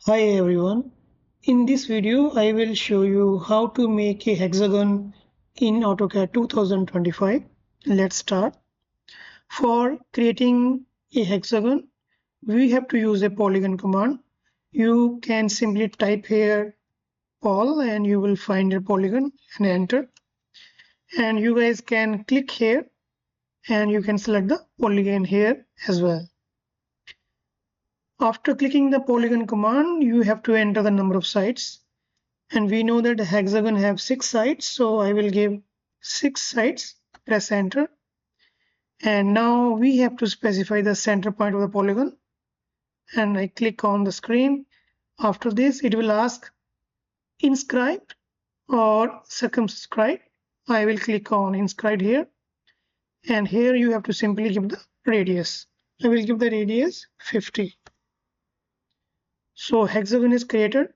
Hi everyone. In this video, I will show you how to make a hexagon in AutoCAD 2025. Let's start. For creating a hexagon, we have to use a polygon command. You can simply type here pol and you will find a polygon and enter. And you guys can click here and you can select the polygon here as well. After clicking the polygon command, you have to enter the number of sides. And we know that the hexagon have 6 sides, so I will give 6 sides. Press enter. And now we have to specify the center point of the polygon. And I click on the screen. After this, it will ask inscribed or circumscribed. I will click on inscribed here. And here you have to simply give the radius. I will give the radius 50. So hexagon is created.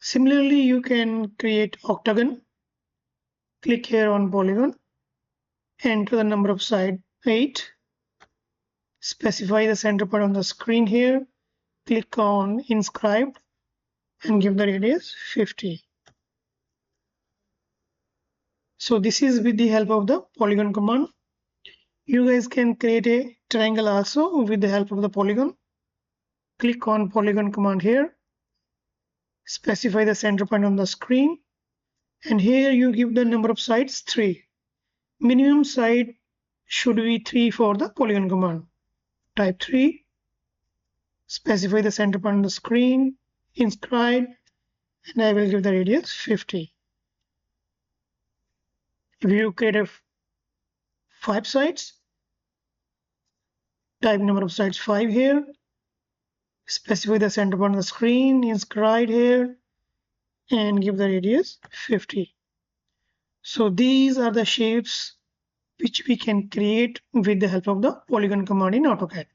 Similarly, you can create octagon. Click here on polygon. Enter the number of side 8. Specify the center point on the screen here. Click on inscribed and give the radius 50. So this is with the help of the polygon command. You guys can create a triangle also with the help of the polygon. Click on polygon command here. Specify the center point on the screen. And here you give the number of sides 3. Minimum side should be 3 for the polygon command. Type 3. Specify the center point on the screen. Inscribe. And I will give the radius 50. If you create a 5 sides, type number of sides 5 here. Specify the center point on the screen. Inscribe here. And give the radius 50. So these are the shapes which we can create with the help of the polygon command in AutoCAD.